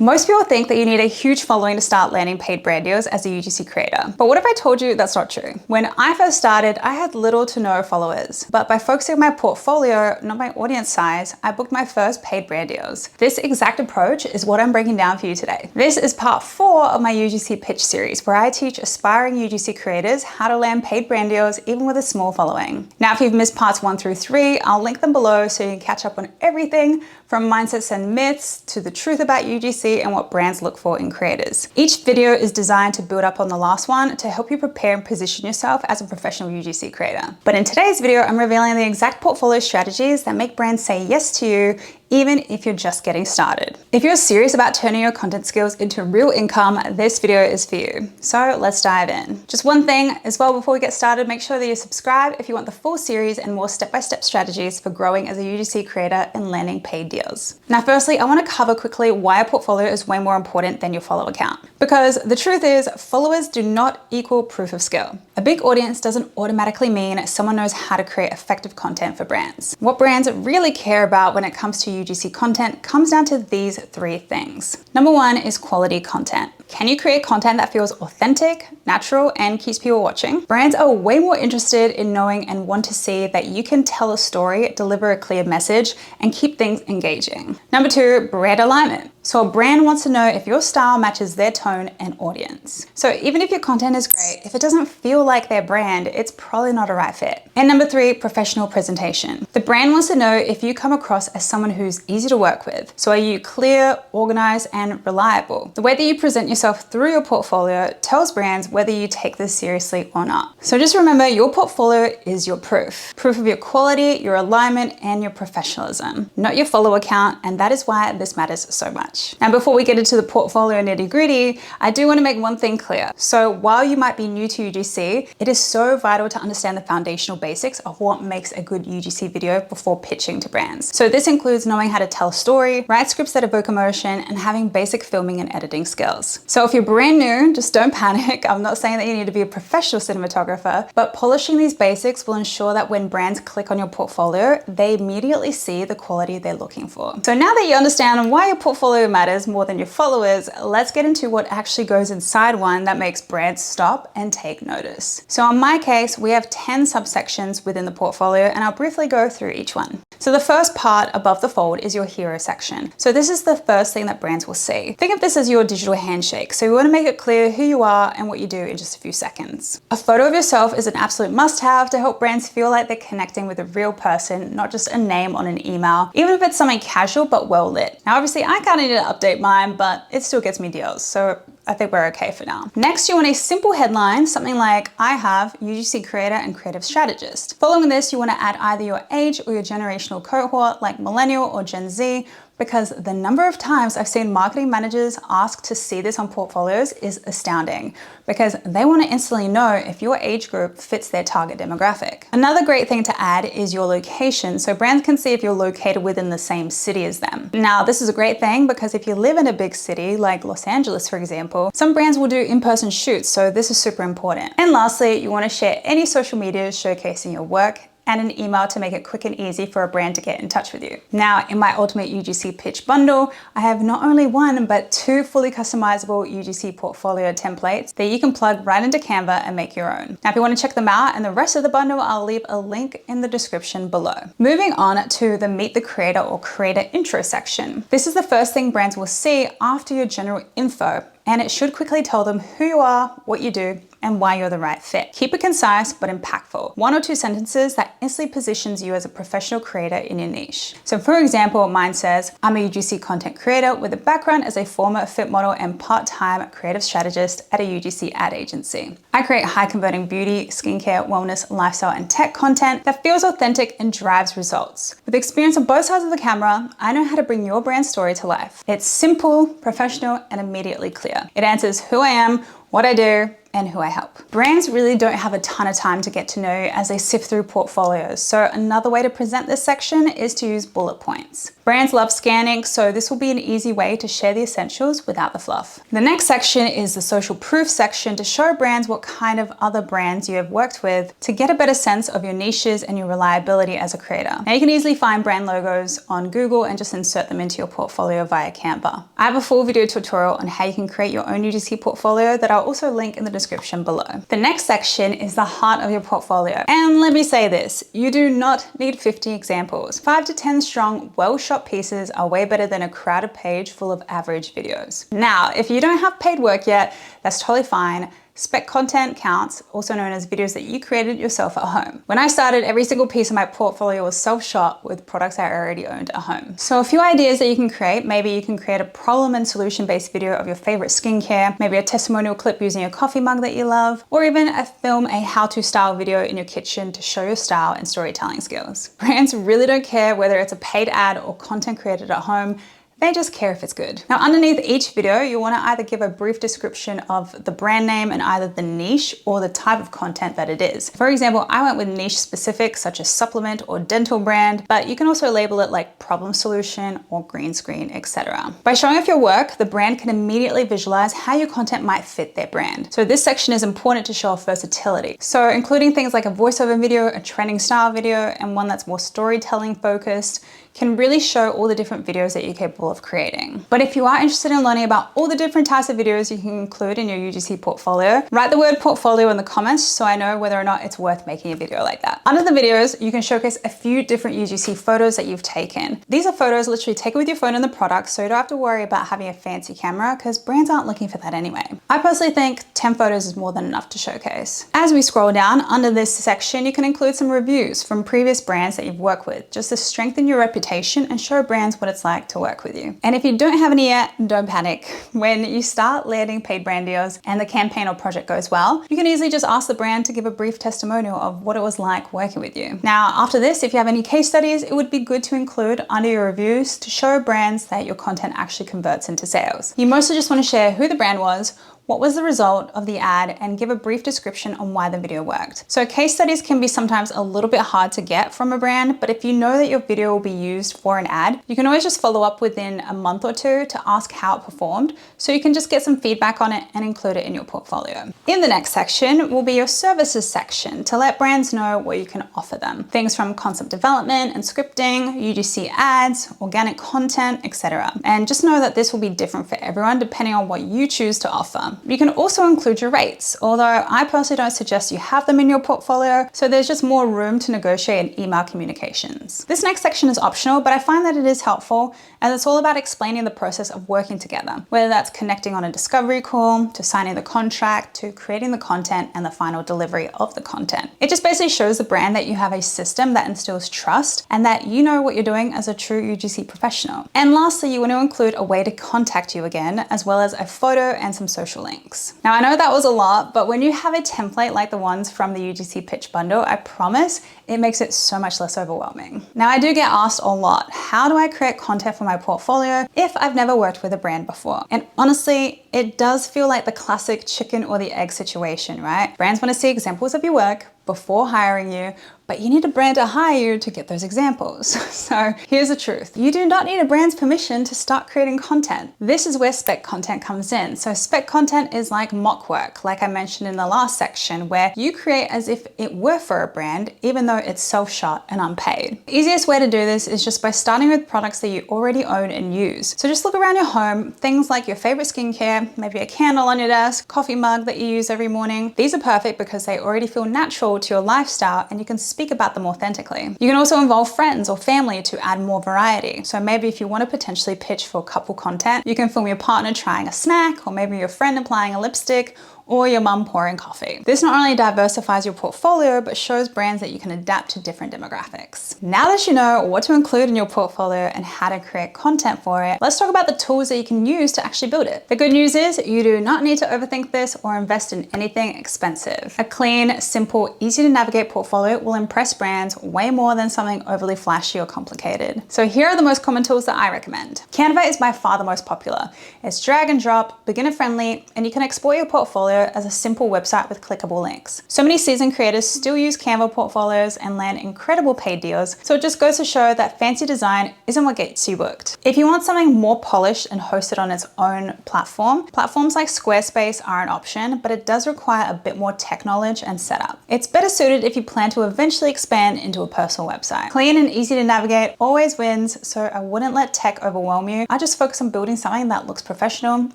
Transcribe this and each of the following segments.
Most people think that you need a huge following to start landing paid brand deals as a UGC creator. But what if I told you that's not true? When I first started, I had little to no followers. But by focusing on my portfolio, not my audience size, I booked my first paid brand deals. This exact approach is what I'm breaking down for you today. This is part 4 of my UGC pitch series, where I teach aspiring UGC creators how to land paid brand deals even with a small following. Now, if you've missed parts 1 through 3, I'll link them below so you can catch up on everything from mindsets and myths to the truth about UGC and what brands look for in creators. Each video is designed to build up on the last one to help you prepare and position yourself as a professional UGC creator. But in today's video, I'm revealing the exact portfolio strategies that make brands say yes to you even if you're just getting started. If you're serious about turning your content skills into real income, this video is for you. So let's dive in. Just one thing as well before we get started, make sure that you subscribe if you want the full series and more step-by-step strategies for growing as a UGC creator and landing paid deals. Now, firstly, I want to cover quickly why a portfolio is way more important than your follower count. Because the truth is, followers do not equal proof of skill. A big audience doesn't automatically mean someone knows how to create effective content for brands. What brands really care about when it comes to UGC content comes down to these 3 things. Number 1 is quality content. Can you create content that feels authentic, natural, and keeps people watching? Brands are way more interested in knowing and want to see that you can tell a story, deliver a clear message, and keep things engaging. Number 2, brand alignment. So a brand wants to know if your style matches their tone and audience. So even if your content is great, if it doesn't feel like their brand, it's probably not a right fit. And number 3, professional presentation. The brand wants to know if you come across as someone who's easy to work with. So are you clear, organized, and reliable? The way that you present yourself through your portfolio tells brands whether you take this seriously or not. So just remember, your portfolio is your proof. Proof of your quality, your alignment, and your professionalism, not your follower count, and that is why this matters so much. Now, before we get into the portfolio nitty-gritty, I do want to make one thing clear. So while you might be new to UGC, it is so vital to understand the foundational basics of what makes a good UGC video before pitching to brands. So this includes knowing how to tell a story, write scripts that evoke emotion, and having basic filming and editing skills. So if you're brand new, just don't panic. I'm not saying that you need to be a professional cinematographer, but polishing these basics will ensure that when brands click on your portfolio, they immediately see the quality they're looking for. So now that you understand why your portfolio matters more than your followers, let's get into what actually goes inside one that makes brands stop and take notice. So in my case, we have 10 subsections within the portfolio, and I'll briefly go through each one. So the first part above the fold is your hero section. So this is the first thing that brands will see. Think of this as your digital handshake. So you want to make it clear who you are and what you do in just a few seconds. A photo of yourself is an absolute must-have to help brands feel like they're connecting with a real person, not just a name on an email, even if it's something casual but well lit. Now, obviously, I kind of need to update mine, but it still gets me deals. So I think we're okay for now. Next, you want a simple headline, something like, I have UGC creator and creative strategist. Following this, you want to add either your age or your generational cohort, like millennial or Gen Z, because the number of times I've seen marketing managers ask to see this on portfolios is astounding, because they want to instantly know if your age group fits their target demographic. Another great thing to add is your location, so brands can see if you're located within the same city as them. Now, this is a great thing because if you live in a big city like Los Angeles, for example, some brands will do in-person shoots, so this is super important. And lastly, you want to share any social media showcasing your work, and an email to make it quick and easy for a brand to get in touch with you. Now, in my Ultimate UGC Pitch Bundle, I have not only 1, but 2 fully customizable UGC portfolio templates that you can plug right into Canva and make your own. Now, if you want to check them out and the rest of the bundle, I'll leave a link in the description below. Moving on to the Meet the Creator or Creator Intro section. This is the first thing brands will see after your general info, and it should quickly tell them who you are, what you do, and why you're the right fit. Keep it concise but impactful. 1 or 2 sentences that instantly positions you as a professional creator in your niche. So for example, mine says, I'm a UGC content creator with a background as a former fit model and part-time creative strategist at a UGC ad agency. I create high converting beauty, skincare, wellness, lifestyle, and tech content that feels authentic and drives results. With experience on both sides of the camera, I know how to bring your brand story to life. It's simple, professional, and immediately clear. It answers who I am, what I do, and who I help. Brands really don't have a ton of time to get to know you as they sift through portfolios. So another way to present this section is to use bullet points. Brands love scanning, so this will be an easy way to share the essentials without the fluff. The next section is the social proof section to show brands what kind of other brands you have worked with to get a better sense of your niches and your reliability as a creator. Now you can easily find brand logos on Google and just insert them into your portfolio via Canva. I have a full video tutorial on how you can create your own UGC portfolio that I'll also link in the description below. The next section is the heart of your portfolio. And let me say this, you do not need 50 examples. 5 to 10 strong, well-shot pieces are way better than a crowded page full of average videos. Now, if you don't have paid work yet, that's totally fine. Spec content counts, also known as videos that you created yourself at home. When I started, every single piece of my portfolio was self-shot with products I already owned at home. So a few ideas that you can create, maybe you can create a problem and solution-based video of your favorite skincare, maybe a testimonial clip using a coffee mug that you love, or even film a how-to style video in your kitchen to show your style and storytelling skills. Brands really don't care whether it's a paid ad or content created at home. They just care if it's good. Now underneath each video, you want to either give a brief description of the brand name and either the niche or the type of content that it is. For example, I went with niche specific such as supplement or dental brand, but you can also label it like problem solution or green screen, etc. By showing off your work, the brand can immediately visualize how your content might fit their brand. So this section is important to show off versatility. So including things like a voiceover video, a trending style video, and one that's more storytelling focused, can really show all the different videos that you're capable of creating. But if you are interested in learning about all the different types of videos you can include in your UGC portfolio, write the word portfolio in the comments so I know whether or not it's worth making a video like that. Under the videos, you can showcase a few different UGC photos that you've taken. These are photos literally taken with your phone and the product, so you don't have to worry about having a fancy camera because brands aren't looking for that anyway. I personally think 10 photos is more than enough to showcase. As we scroll down, under this section, you can include some reviews from previous brands that you've worked with, just to strengthen your reputation and show brands what it's like to work with you. And if you don't have any yet, don't panic. When you start landing paid brand deals and the campaign or project goes well, you can easily just ask the brand to give a brief testimonial of what it was like working with you. Now, after this, if you have any case studies, it would be good to include under your reviews to show brands that your content actually converts into sales. You mostly just want to share who the brand was, what was the result of the ad, and give a brief description on why the video worked. So case studies can be sometimes a little bit hard to get from a brand, but if you know that your video will be used for an ad, you can always just follow up within a month or two to ask how it performed, so you can just get some feedback on it and include it in your portfolio. In the next section will be your services section to let brands know what you can offer them. Things from concept development and scripting, UGC ads, organic content, etc. And just know that this will be different for everyone depending on what you choose to offer. You can also include your rates, although I personally don't suggest you have them in your portfolio, so there's just more room to negotiate in email communications. This next section is optional, but I find that it is helpful as it's all about explaining the process of working together, whether that's connecting on a discovery call, to signing the contract, to creating the content and the final delivery of the content. It just basically shows the brand that you have a system that instills trust and that you know what you're doing as a true UGC professional. And lastly, you want to include a way to contact you again, as well as a photo and some social links. Now I know that was a lot, but when you have a template like the ones from the UGC pitch bundle, I promise it makes it so much less overwhelming. Now I do get asked a lot, how do I create content for my portfolio if I've never worked with a brand before? And honestly, it does feel like the classic chicken or the egg situation, right? Brands want to see examples of your work before hiring you, but you need a brand to hire you to get those examples. So here's the truth. You do not need a brand's permission to start creating content. This is where spec content comes in. So spec content is like mock work, like I mentioned in the last section, where you create as if it were for a brand, even though it's self-shot and unpaid. The easiest way to do this is just by starting with products that you already own and use. So just look around your home, things like your favorite skincare, maybe a candle on your desk, coffee mug that you use every morning. These are perfect because they already feel natural to your lifestyle and you can speak about them authentically. You can also involve friends or family to add more variety. So maybe if you want to potentially pitch for couple content, you can film your partner trying a snack, or maybe your friend applying a lipstick, or your mum pouring coffee. This not only diversifies your portfolio, but shows brands that you can adapt to different demographics. Now that you know what to include in your portfolio and how to create content for it, let's talk about the tools that you can use to actually build it. The good news is you do not need to overthink this or invest in anything expensive. A clean, simple, easy to navigate portfolio will impress brands way more than something overly flashy or complicated. So here are the most common tools that I recommend. Canva is by far the most popular. It's drag and drop, beginner friendly, and you can export your portfolio portfolio as a simple website with clickable links. So many seasoned creators still use Canva portfolios and land incredible paid deals, so it just goes to show that fancy design isn't what gets you booked. If you want something more polished and hosted on its own platform, platforms like Squarespace are an option, but it does require a bit more tech knowledge and setup. It's better suited if you plan to eventually expand into a personal website. Clean and easy to navigate always wins, so I wouldn't let tech overwhelm you. I just focus on building something that looks professional,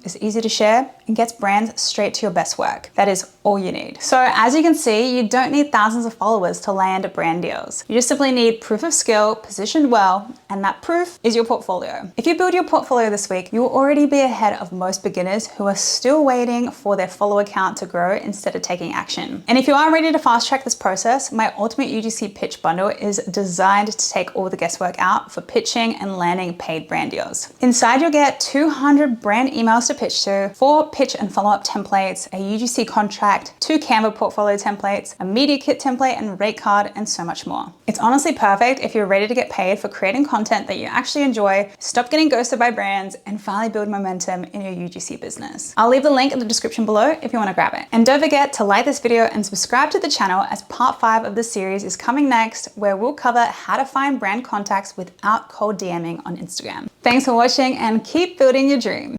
is easy to share, and gets brands straight to your best work. That is all you need. So as you can see, you don't need thousands of followers to land brand deals. You just simply need proof of skill, positioned well, and that proof is your portfolio. If you build your portfolio this week, you will already be ahead of most beginners who are still waiting for their follower count to grow instead of taking action. And if you are ready to fast track this process, my ultimate UGC pitch bundle is designed to take all the guesswork out for pitching and landing paid brand deals. Inside, you'll get 200 brand emails to pitch to, 4 pitch and follow-up templates, a UGC contract, 2 Canva portfolio templates, a media kit template and rate card, and so much more. It's honestly perfect if you're ready to get paid for creating content that you actually enjoy, stop getting ghosted by brands, and finally build momentum in your UGC business. I'll leave the link in the description below if you want to grab it. And don't forget to like this video and subscribe to the channel, as part 5 of the series is coming next, where we'll cover how to find brand contacts without cold DMing on Instagram. Thanks for watching and keep building your dream.